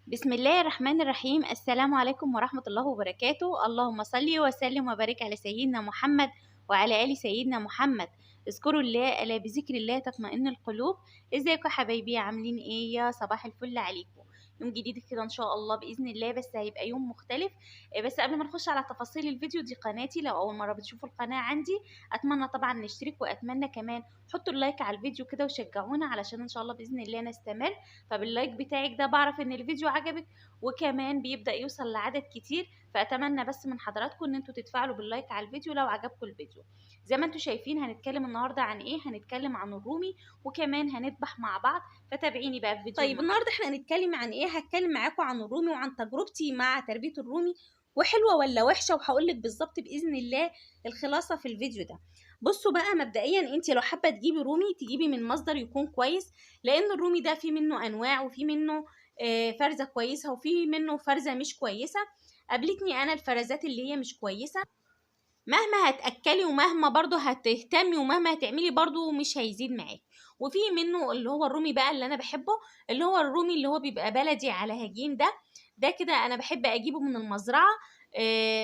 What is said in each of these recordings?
بسم الله الرحمن الرحيم. السلام عليكم ورحمة الله وبركاته. اللهم صل وسلم وبارك على سيدنا محمد وعلى آل سيدنا محمد. اذكروا الله ألا بذكر الله تطمئن القلوب. ازيكم يا حبايبي؟ عاملين ايه؟ يا صباح الفل عليكم. يوم جديد كده ان شاء الله باذن الله، بس هيبقى يوم مختلف. بس قبل ما نخش على تفاصيل الفيديو، دي قناتي، لو اول مره بتشوفوا القناه عندي اتمنى طبعا نشترك، واتمنى كمان حطوا اللايك على الفيديو كده وشجعونا علشان ان شاء الله باذن الله نستمر. فباللايك بتاعك ده بعرف ان الفيديو عجبك، وكمان بيبدأ يوصل لعدد كتير. فأتمنى بس من حضراتكم ان انتوا تتفاعلوا باللايك على الفيديو لو عجبكم الفيديو. زي ما انتوا شايفين هنتكلم النهارده عن ايه؟ هنتكلم عن الرومي، وكمان هنذبح مع بعض. فتابعيني بقى في فيديو طيب النهارده احنا هنتكلم عن ايه؟ هتكلم معاكم عن الرومي وعن تجربتي مع تربية الرومي، وحلوة ولا وحشة، وهقول لك بالظبط بإذن الله الخلاصة في الفيديو ده. بصوا بقى، مبدئيا انت لو حابة تجيبي رومي تجيبي من مصدر يكون كويس، لأن الرومي ده في منه أنواع، وفي منه فرزة كويسة، وفي منه فرزة مش كويسة. قابلتني أنا الفرزات اللي هي مش كويسة، مهما هتأكلي ومهما برضو هتهتمي ومهما هتعملي برضو مش هيزيد معاكي. وفي منه اللي هو الرومي بقى اللي انا بحبه، اللي هو الرومي اللي هو بيبقى بلدي على هجين ده كده انا بحب اجيبه من المزرعة،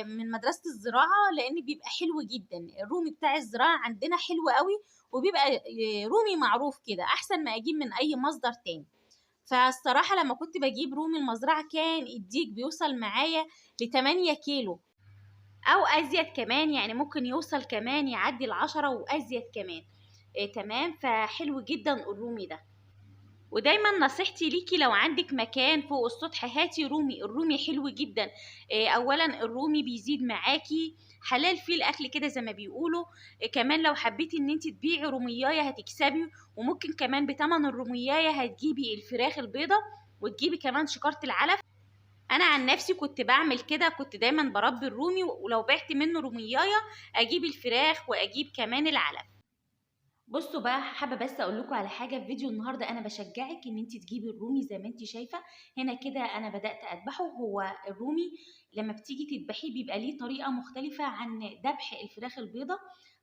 من مدرسة الزراعة، لان بيبقى حلو جدا. الرومي بتاع الزراعة عندنا حلو قوي، وبيبقى رومي معروف كده احسن ما اجيب من اي مصدر تاني. فالصراحة لما كنت بجيب رومي المزرعة كان الديك بيوصل معايا ل8 كيلو او ازيد كمان، يعني ممكن يوصل كمان يعدي ال10 وازيد كمان. تمام، فحلو جدا الرومي ده. ودايما نصيحتي ليكي لو عندك مكان فوق السطح هاتي رومي. الرومي حلو جدا. اولا الرومي بيزيد معاكي، حلال فيه الاكل كده زي ما بيقولوا. كمان لو حبيتي ان انت تبيعي روميايه هتكسبي، وممكن كمان بتمن الروميايه هتجيبي الفراخ البيضه، وتجيبي كمان شكارة العلف. انا عن نفسي كنت بعمل كده، كنت دايما بربي الرومي، ولو بعت منه روميايه اجيب الفراخ واجيب كمان العلف. بصوا بقى، حابه بس اقول لكم على حاجه في فيديو النهارده. انا بشجعك ان انت تجيبي الرومي زي ما انت شايفه هنا كده. انا بدات اذبحه. هو الرومي لما بتيجي تذبحيه بيبقى ليه طريقه مختلفه عن ذبح الفراخ البيضه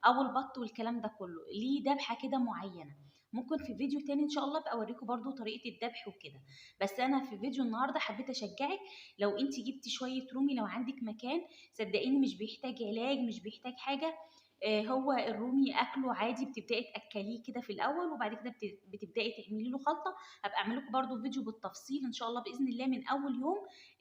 او البط والكلام ده كله، ليه ذبحه كده معينه. ممكن في فيديو تاني ان شاء الله ابقى اوريكم برضو طريقه الذبح وكده. بس انا في فيديو النهارده حبيت اشجعك. لو انت جبتي شويه رومي، لو عندك مكان، صدقيني مش بيحتاج علاج، مش بيحتاج حاجه. هو الرومي اكله عادي، بتبداي تاكليه كده في الاول، وبعد كده بتبداي تعملي له خلطه. هبقى اعمل لكم برده فيديو بالتفصيل ان شاء الله باذن الله من اول يوم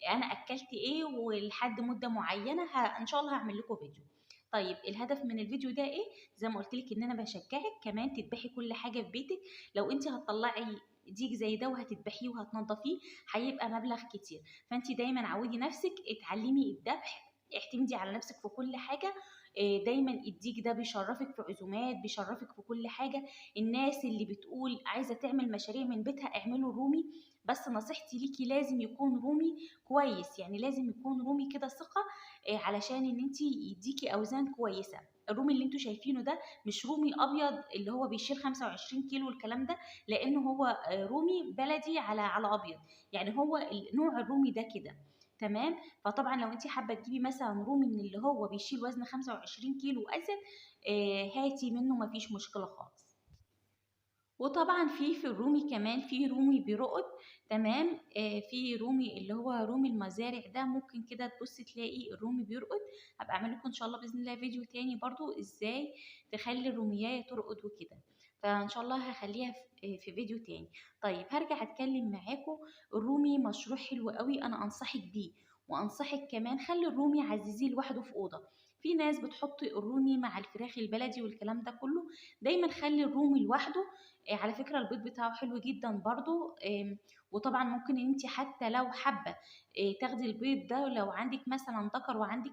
انا اكلت ايه ولحد مده معينه، ان شاء الله هعمل لكم فيديو. طيب الهدف من الفيديو ده ايه؟ زي ما قلت لك ان انا بشجعك كمان تذبحي كل حاجه في بيتك. لو انت هتطلعي ديك زي ده وهتذبحيه وهتنضفيه هيبقى مبلغ كتير. فانت دايما عودي نفسك اتعلمي الذبح، اعتمدي على نفسك في كل حاجه. دايما الديك ده بيشرفك في عزومات، بيشرفك في كل حاجة. الناس اللي بتقول عايزة تعمل مشاريع من بيتها اعملوا رومي، بس نصيحتي ليكي لازم يكون رومي كويس، يعني لازم يكون رومي كده ثقة، علشان ان انت يديكي اوزان كويسة. الرومي اللي انتوا شايفينه ده مش رومي ابيض اللي هو بيشيل 25 كيلو الكلام ده، لانه هو رومي بلدي على ابيض. يعني هو نوع الرومي ده كده. تمام. فطبعا لو انت حابه تجيبي مثلا رومي من اللي هو بيشيل وزن 25 كيلو وازيد، هاتي منه مفيش مشكله خالص. وطبعا في الرومي كمان في رومي بيرقد. تمام. في رومي اللي هو رومي المزارع ده، ممكن كده تبصي تلاقي الرومي بيرقد. هبقى اعمل لكم ان شاء الله باذن الله فيديو تاني برضو ازاي تخلي الروميايه ترقد وكده. فان شاء الله هخليها في فيديو تاني. طيب هرجع اتكلم معاكم. الرومي مشروع حلو قوي، انا انصحك بيه. وانصحك كمان خلي الرومي عزيزيه لوحده في اوضه. في ناس بتحط الرومي مع الفراخ البلدي والكلام ده كله. دايما خلي الرومي لوحده. على فكرة البيض بتاعه حلو جدا برضو. وطبعا ممكن انت حتى لو حابة تاخدي البيض ده، لو عندك مثلا ذكر وعندك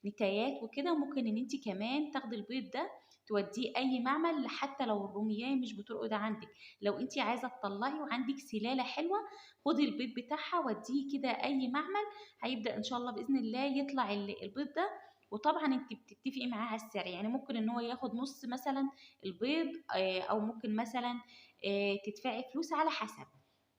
نتايات وكده، ممكن ان انت كمان تاخدي البيض ده توديه اي معمل، حتى لو الرومياه مش بترقد عندك. لو انت عايزه تطلعي وعندك سلاله حلوه، خدي البيض بتاعها وديه كده اي معمل، هيبدا ان شاء الله باذن الله يطلع البيض ده. وطبعا انت بتتفقي معاه على السعر، يعني ممكن ان هو ياخد نص مثلا البيض، او ممكن مثلا تدفعي فلوس على حسب.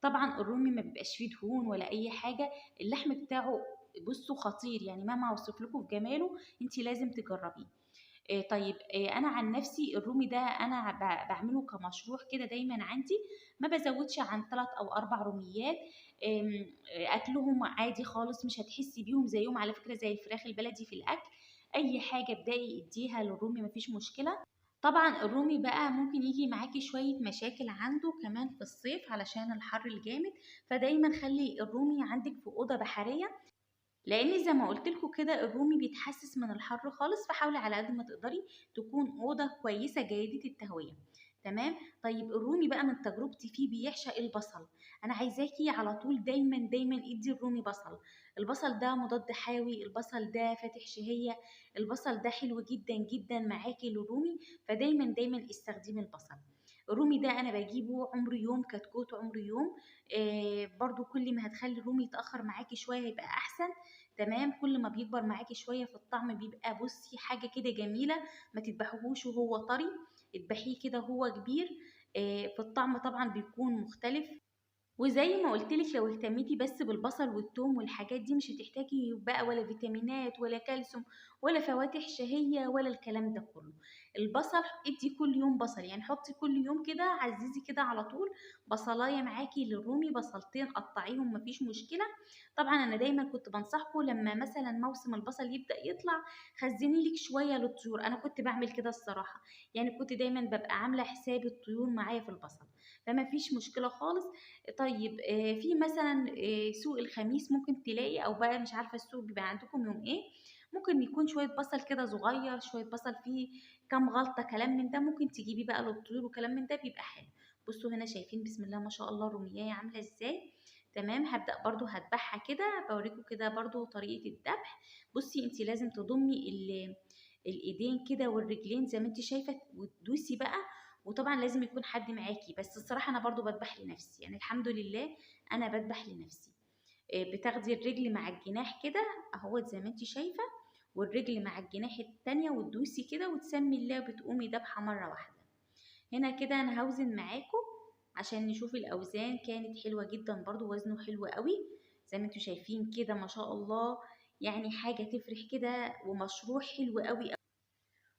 طبعا الرومي ما بيبقاش فيه دهون ولا اي حاجه. اللحم بتاعه بصوا خطير، يعني مهما اوصف لكم في جماله انت لازم تجربيه. طيب انا عن نفسي الرومي ده انا بعمله كمشروع كده دايما عندي، ما بزودش عن 3 او 4 روميات. اكلهم عادي خالص، مش هتحسي بيهم زيهم على فكرة زي الفراخ البلدي في الاكل. اي حاجة ابدأي اديها للرومي مفيش مشكلة. طبعا الرومي بقى ممكن يجي معاكي شوية مشاكل عنده كمان في الصيف علشان الحر الجامد، فدايما خلي الرومي عندك في أوضة بحرية، لان زي ما قلت لكم كده الرومي بيتحسس من الحر خالص، فحاولي على قد ما تقدري تكون اوضه كويسه جيده التهويه. تمام. طيب الرومي بقى من تجربتي فيه بيعشق البصل. انا عايزاكي على طول دايما دايما ادي الرومي بصل. البصل ده مضاد حيوي، البصل ده فاتح شهيه، البصل ده حلو جدا جدا معاكي للرومي، فدايما دايما استخدمي البصل. الرومي ده انا بجيبه عمر يوم كتكوت عمر يوم. برضو كل ما هتخلي الرومي يتاخر معاكي شويه هيبقى احسن. تمام. كل ما بيكبر معاكي شويه في الطعم بيبقى بصي حاجه كده جميله. ما تذبحوهوش وهو طري، اذبحيه كده وهو كبير. في الطعم طبعا بيكون مختلف. وزي ما قلتلك لو اهتميتي بس بالبصل والثوم والحاجات دي مش هتحتاجي بقى ولا فيتامينات ولا كالسيوم ولا فواتح شهية ولا الكلام ده كله. البصل ادي كل يوم بصل، يعني حطي كل يوم كده عزيزي كده على طول بصلاية معاكي للرومي، بصلتين قطعيهم مفيش مشكلة. طبعا انا دايما كنت بنصحكم لما مثلا موسم البصل يبدأ يطلع خزني لك شوية للطيور، انا كنت بعمل كده الصراحة، يعني كنت دايما ببقى عاملة حساب الطيور معايا في البصل، فما فيش مشكلة خالص. طيب في مثلا سوق الخميس ممكن تلاقي، او بقى مش عارفه السوق بيبقى عندكم يوم ايه، ممكن يكون شويه بصل كده صغير، شويه بصل فيه كام غلطه كلام من ده، ممكن تجيبيه بقى للطيور وكلام من ده بيبقى حلو. بصوا هنا شايفين بسم الله ما شاء الله الرومية عامله ازاي. تمام. هبدأ برضو هذبحها كده، بوريكم كده برضو طريقة الذبح. بصي انت لازم تضمي الايدين كده والرجلين زي ما انت شايفة وتدوسي بقى. وطبعا لازم يكون حد معاكي، بس الصراحة انا برضو بذبح لنفسي، يعني الحمد لله انا بذبح لنفسي. بتاخدي الرجل مع الجناح كده اهوت زي ما انت شايفة، والرجل مع الجناح التانية وتدوسي كده وتسمي الله وبتقومي ذبحة مرة واحدة. هنا كده انا هوزن معاكم عشان نشوف الاوزان، كانت حلوة جدا برضو وزنه حلو قوي زي ما انتوا شايفين كده ما شاء الله، يعني حاجة تفرح كده ومشروع حلو قوي.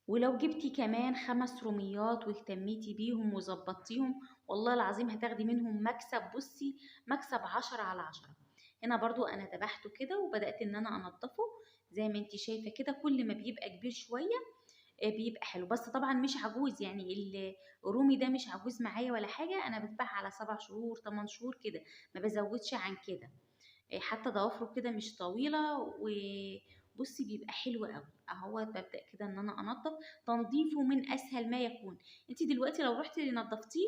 ولو جبتي كمان 5 روميات واهتميتي بيهم وظبطتيهم والله العظيم هتاخدي منهم مكسب، بصي مكسب 10 على 10. هنا برضو انا ذبحته كده وبدأت ان انا انضفه زي ما انتي شايفة كده، كل ما بيبقى كبير شوية بيبقى حلو، بس طبعا مش عجوز، يعني الرومي ده مش عجوز معايا ولا حاجة، انا بذبح على 7 شهور 8 شهور كده، ما بزودش عن كده. حتى ضوافره كده مش طويلة، وبصي بيبقى حلو قوي اهو. ببدأ كده ان انا انضف، تنظيفه من اسهل ما يكون. انت دلوقتي لو رحتي نظفتيه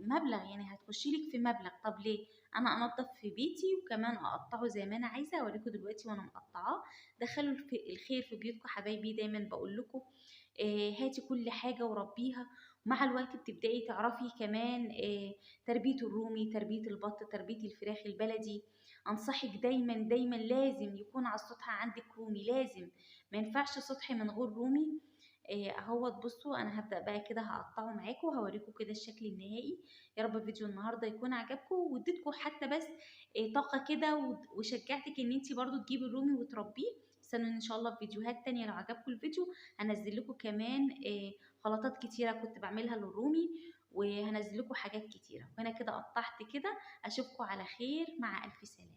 مبلغ، يعني هتخشي لك في مبلغ، طب ليه انا انضف في بيتي وكمان اقطعه زي ما انا عايزه. اوريكم دلوقتي وانا مقطعاه. دخلوا الخير في بيوتكم حبايبي، دايما بقول لكم هاتي كل حاجه وربيها، مع الوقت بتبدأي تعرفي كمان تربية الرومي، تربية البط، تربية الفراخ البلدي. أنصحك دايما دايما لازم يكون على السطح عندك رومي، لازم، ما ينفعش سطح من غير رومي. اهوت بصوا انا هبدأ بقى كده هقطعه معاكم وهوريكم كده الشكل النهائي. يا رب فيديو النهارده يكون عجبكم واديتكم حتى بس طاقة كده وشجعتك ان انتي برضو تجيبي الرومي وتربيه. استنوا ان شاء الله في فيديوهات تانية، لو عجبكم الفيديو هنزل لكم كمان خلطات كتيرة كنت بعملها للرومي، وهنزل لكم حاجات كتيرة. وانا كده قطعت كده، اشوفكم على خير، مع الف سلامة.